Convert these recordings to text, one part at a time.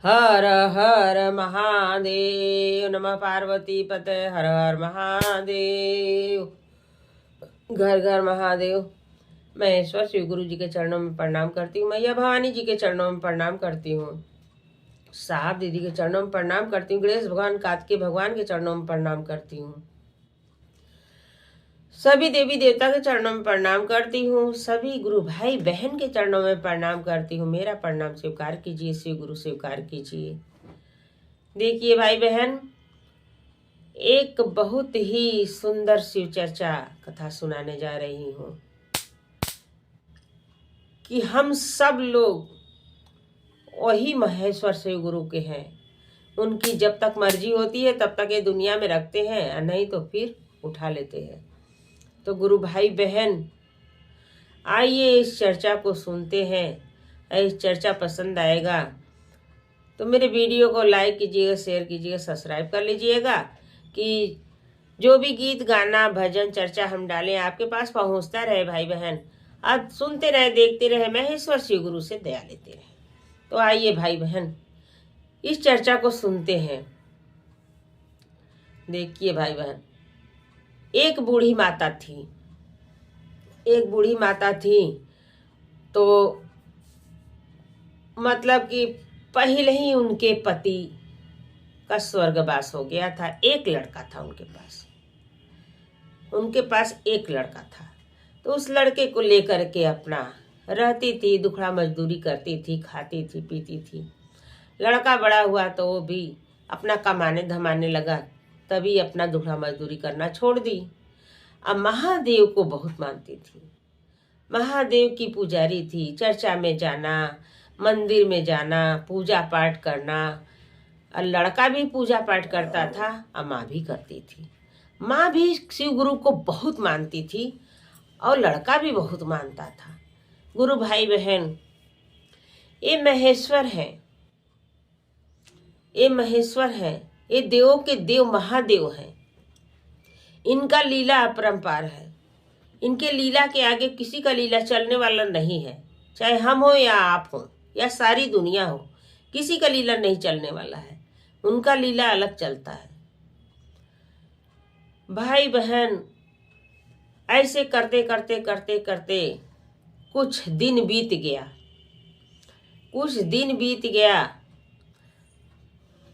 हर हर महादेव। नमः पार्वती पते। हर हर महादेव। घर घर महादेव। महेश्वर शिव गुरु जी के चरणों में प्रणाम करती हूँ। मैया भवानी जी के चरणों में प्रणाम करती हूँ। साहब दीदी के चरणों में प्रणाम करती हूँ। गणेश भगवान कार्तिकेय भगवान के चरणों में प्रणाम करती हूँ। सभी देवी देवता के चरणों में प्रणाम करती हूँ। सभी गुरु भाई बहन के चरणों में प्रणाम करती हूँ। मेरा प्रणाम स्वीकार कीजिए, शिव गुरु स्वीकार कीजिए। देखिए भाई बहन, एक बहुत ही सुंदर शिव चर्चा कथा सुनाने जा रही हूँ कि हम सब लोग वही महेश्वर शिव गुरु के हैं। उनकी जब तक मर्जी होती है तब तक ये दुनिया में रखते हैं, नहीं तो फिर उठा लेते हैं। तो गुरु भाई बहन, आइए इस चर्चा को सुनते हैं। इस चर्चा पसंद आएगा तो मेरे वीडियो को लाइक कीजिएगा, शेयर कीजिएगा, सब्सक्राइब कर लीजिएगा कि जो भी गीत गाना भजन चर्चा हम डालें आपके पास पहुंचता रहे। भाई बहन आप सुनते रहे, देखते रहे, महेश्वर शिव गुरु से दया लेते रहे। तो आइए भाई बहन इस चर्चा को सुनते हैं। देखिए भाई बहन, एक बूढ़ी माता थी। एक बूढ़ी माता थी तो मतलब कि पहले ही उनके पति का स्वर्गवास हो गया था। एक लड़का था उनके पास एक लड़का था। तो उस लड़के को लेकर के अपना रहती थी, दुखड़ा मजदूरी करती थी, खाती थी, पीती थी। लड़का बड़ा हुआ तो वो भी अपना कमाने धमाने लगा, तभी अपना दुखड़ा मजदूरी करना छोड़ दी। अब महादेव को बहुत मानती थी, महादेव की पुजारी थी। चर्चा में जाना, मंदिर में जाना, पूजा पाठ करना। और लड़का भी पूजा पाठ करता था और माँ भी करती थी। माँ भी शिव गुरु को बहुत मानती थी और लड़का भी बहुत मानता था। गुरु भाई बहन, ये महेश्वर है, ये महेश्वर है, ये देवों के देव महादेव हैं। इनका लीला अपरंपार है। इनके लीला के आगे किसी का लीला चलने वाला नहीं है। चाहे हम हो या आप हो या सारी दुनिया हो, किसी का लीला नहीं चलने वाला है। उनका लीला अलग चलता है। भाई बहन, ऐसे करते करते करते करते कुछ दिन बीत गया। कुछ दिन बीत गया।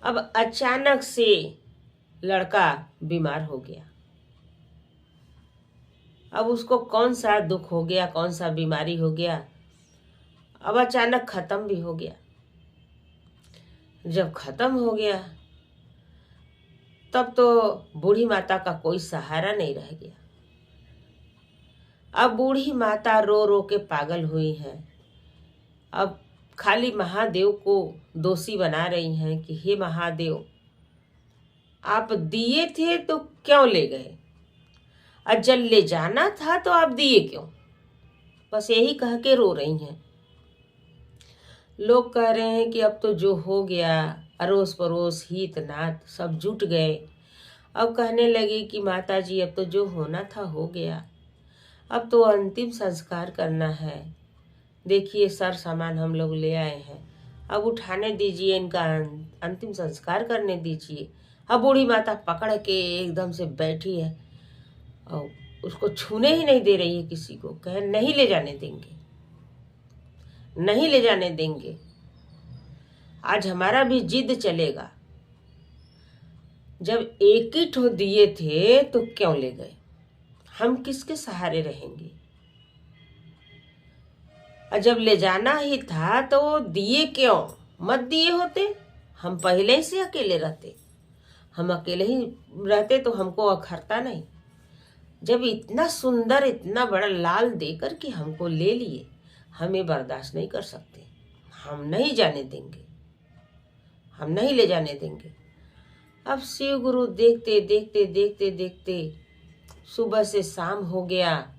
अब अचानक से लड़का बीमार हो गया। अब उसको कौन सा दुख हो गया, कौन सा बीमारी हो गया, अब अचानक खत्म भी हो गया। जब खत्म हो गया तब तो बूढ़ी माता का कोई सहारा नहीं रह गया। अब बूढ़ी माता रो रो के पागल हुई है। अब खाली महादेव को दोषी बना रही हैं कि हे महादेव, आप दिए थे तो क्यों ले गए, और जब ले जाना था तो आप दिए क्यों। बस यही कह के रो रही हैं। लोग कह रहे हैं कि अब तो जो हो गया, अड़ोस पड़ोस हित नात सब जुट गए। अब कहने लगी कि माता जी अब तो जो होना था हो गया, अब तो अंतिम संस्कार करना है। देखिए सर सामान हम लोग ले आए हैं, अब उठाने दीजिए, इनका अंतिम संस्कार करने दीजिए। अब बूढ़ी माता पकड़ के एकदम से बैठी है और उसको छूने ही नहीं दे रही है किसी को। कहे नहीं ले जाने देंगे, नहीं ले जाने देंगे। आज हमारा भी जिद चलेगा। जब एक ही ठो दिए थे तो क्यों ले गए, हम किसके सहारे रहेंगे। और जब ले जाना ही था तो वो दिए क्यों, मत दिए होते, हम पहले ही से अकेले रहते। हम अकेले ही रहते तो हमको अखरता नहीं। जब इतना सुंदर इतना बड़ा लाल देकर के हमको ले लिए, हमें बर्दाश्त नहीं कर सकते। हम नहीं जाने देंगे, हम नहीं ले जाने देंगे। अब शिव गुरु देखते देखते देखते देखते सुबह से शाम हो गया,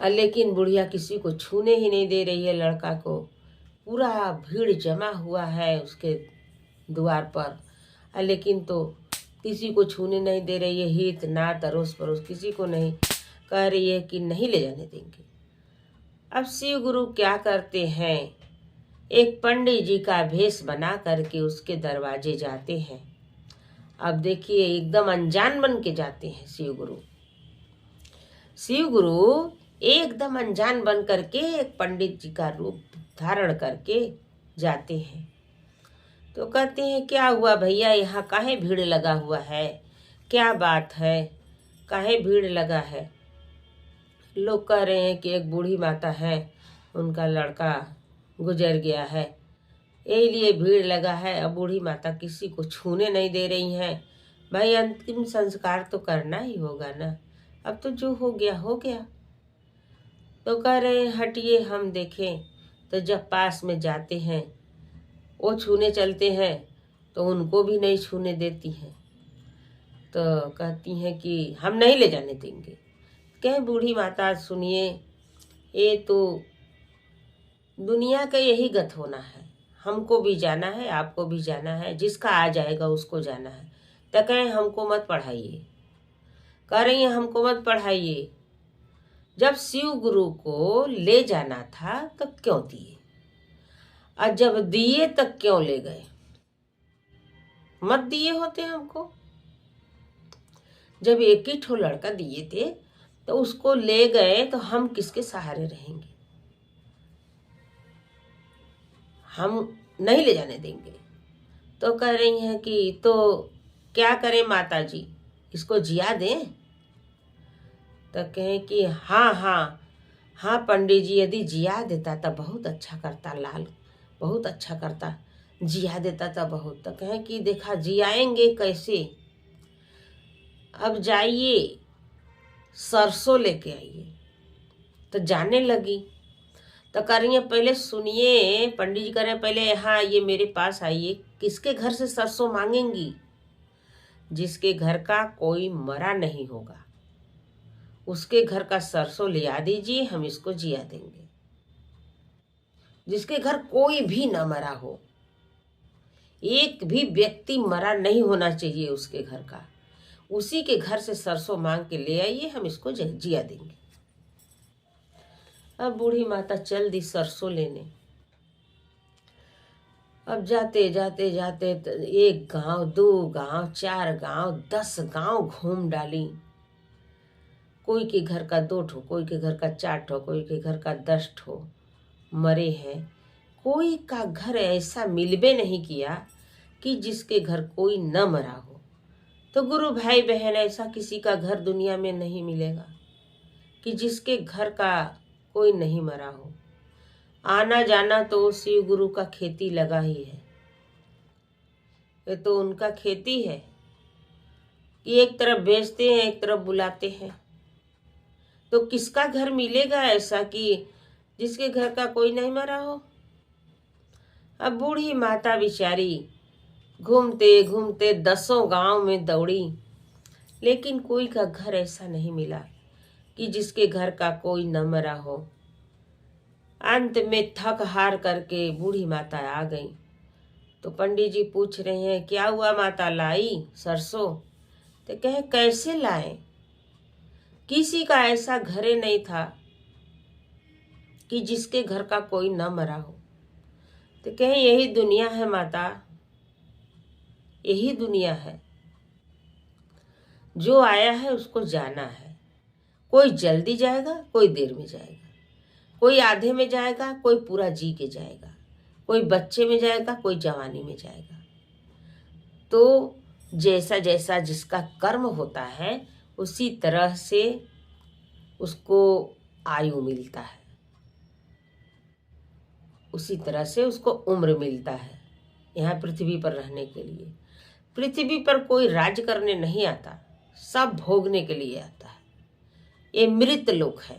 लेकिन बुढ़िया किसी को छूने ही नहीं दे रही है। लड़का को पूरा भीड़ जमा हुआ है उसके द्वार पर, लेकिन तो किसी को छूने नहीं दे रही है। हित नात अड़ोस पड़ोस किसी को नहीं, कह रही है कि नहीं ले जाने देंगे। अब शिव गुरु क्या करते हैं, एक पंडित जी का भेष बना करके उसके दरवाजे जाते हैं। अब देखिए, एकदम अनजान बन के जाते हैं शिव गुरु। शिव गुरु एकदम अनजान बन करके एक पंडित जी का रूप धारण करके जाते हैं। तो कहते हैं, क्या हुआ भैया, यहाँ काहे भीड़ लगा हुआ है, क्या बात है, काहे भीड़ लगा है। लोग कह रहे हैं कि एक बूढ़ी माता है, उनका लड़का गुजर गया है, यही लिए भीड़ लगा है। अब बूढ़ी माता किसी को छूने नहीं दे रही हैं। भाई, अंतिम संस्कार तो करना ही होगा ना, अब तो जो हो गया हो गया। तो कह रहे हैं, हटिए हम देखें। तो जब पास में जाते हैं, वो छूने चलते हैं तो उनको भी नहीं छूने देती हैं। तो कहती हैं कि हम नहीं ले जाने देंगे। कहे, बूढ़ी माता सुनिए, ये तो दुनिया का यही गत होना है, हमको भी जाना है, आपको भी जाना है, जिसका आ जाएगा उसको जाना है। तो कहें, हमको मत पढ़ाइए। कह रही हैं, हमको मत पढ़ाइए। जब शिव गुरु को ले जाना था तो क्यों दिए, और जब दिए तक क्यों ले गए। मत दिए होते हमको। जब एक ही ठो लड़का दिए थे तो उसको ले गए तो हम किसके सहारे रहेंगे। हम नहीं ले जाने देंगे। तो कह रही हैं कि तो क्या करें माता जी, इसको जिया दें। तो कहें कि हाँ हाँ हाँ पंडित जी, यदि जिया देता तो बहुत अच्छा करता, लाल बहुत अच्छा करता, जिया देता तो बहुत। तो कहें कि देखा जियाएंगे कैसे, अब जाइए सरसों लेके आइए। तो जाने लगी। तो कह रही है, पहले सुनिए पंडित जी, कह रहे हैं पहले यहाँ आइए, मेरे पास आइए। किसके घर से सरसों मांगेंगी, जिसके घर का कोई मरा नहीं होगा उसके घर का सरसों लिया दीजिए, हम इसको जिया देंगे। जिसके घर कोई भी न मरा हो, एक भी व्यक्ति मरा नहीं होना चाहिए उसके घर का, उसी के घर से सरसों मांग के ले आइए, हम इसको जिया देंगे। अब बूढ़ी माता चल दी सरसों लेने। अब जाते जाते जाते एक गांव, 2 गांव, 4 गांव, 10 गांव घूम डाली। कोई के घर का 2 ठो, कोई के घर का 4 ठो, कोई के घर का 10 ठो मरे हैं। कोई का घर ऐसा मिलबे नहीं किया कि जिसके घर कोई न मरा हो। तो गुरु भाई बहन, ऐसा किसी का घर दुनिया में नहीं मिलेगा कि जिसके घर का कोई नहीं मरा हो। आना जाना तो शिव गुरु का खेती लगा ही है, ये तो उनका खेती है कि एक तरफ बेचते हैं, एक तरफ बुलाते हैं। तो किसका घर मिलेगा ऐसा कि जिसके घर का कोई नहीं मरा हो। अब बूढ़ी माता बेचारी घूमते घूमते 10 गांव में दौड़ी, लेकिन कोई का घर ऐसा नहीं मिला कि जिसके घर का कोई न मरा हो। अंत में थक हार करके बूढ़ी माता आ गई। तो पंडित जी पूछ रहे हैं, क्या हुआ माता, लाई सरसों? तो कहे, कैसे लाए, किसी का ऐसा घरे नहीं था कि जिसके घर का कोई न मरा हो। तो कहे, यही दुनिया है माता, यही दुनिया है, जो आया है उसको जाना है। कोई जल्दी जाएगा, कोई देर में जाएगा, कोई आधे में जाएगा, कोई पूरा जी के जाएगा, कोई बच्चे में जाएगा, कोई जवानी में जाएगा। तो जैसा जैसा जिसका कर्म होता है उसी तरह से उसको आयु मिलता है, उसी तरह से उसको उम्र मिलता है यहाँ पृथ्वी पर रहने के लिए। पृथ्वी पर कोई राज करने नहीं आता, सब भोगने के लिए आता है। ये मृत लोक है।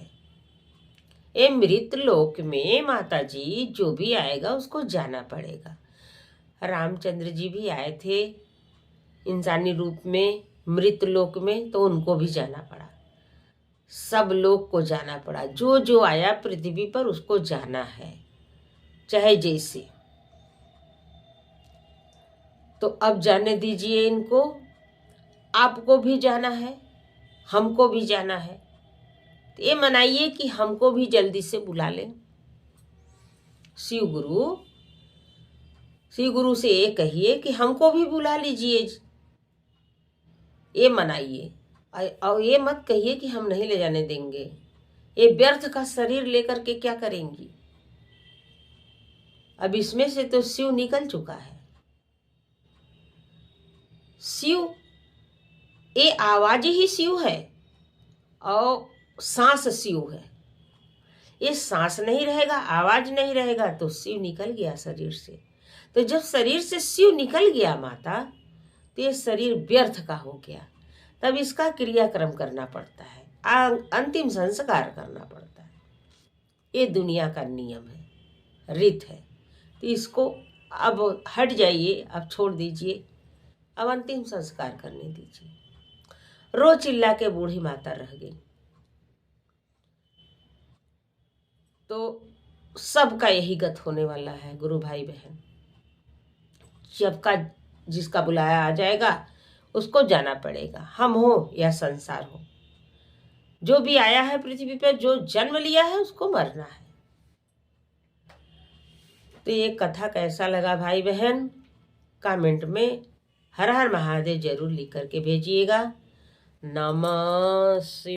ये मृत लोक में माता जी जो भी आएगा उसको जाना पड़ेगा। रामचंद्र जी भी आए थे इंसानी रूप में मृत लोक में, तो उनको भी जाना पड़ा, सब लोग को जाना पड़ा। जो जो आया पृथ्वी पर उसको जाना है, चाहे जैसे। तो अब जाने दीजिए इनको, आपको भी जाना है, हमको भी जाना है। तो ये मनाइए कि हमको भी जल्दी से बुला लें। शिव गुरु श्री गुरु से ये कहिए कि हमको भी बुला लीजिए, ये मनाइए, और ये मत कहिए कि हम नहीं ले जाने देंगे। ये व्यर्थ का शरीर लेकर के क्या करेंगी? अब इसमें से तो शिव निकल चुका है। शिव, ये आवाज ही शिव है और सांस शिव है। ये सांस नहीं रहेगा, आवाज नहीं रहेगा तो शिव निकल गया शरीर से। तो जब शरीर से शिव निकल गया माता, तो ये शरीर व्यर्थ का हो गया। तब इसका क्रियाक्रम करना पड़ता है, अंतिम संस्कार करना पड़ता है। ये दुनिया का नियम है, रीत है। तो इसको अब हट जाइए, अब छोड़ दीजिए, अब अंतिम संस्कार करने दीजिए। रो चिल्ला के बूढ़ी माता रह गई। तो सबका यही गत होने वाला है गुरु भाई बहन। सबका, जिसका बुलाया आ जाएगा उसको जाना पड़ेगा, हम हो या संसार हो। जो भी आया है पृथ्वी पर, जो जन्म लिया है, उसको मरना है। तो ये कथा कैसा लगा भाई बहन, कमेंट में हर हर महादेव जरूर लिख करके भेजिएगा। नमः शिवाय।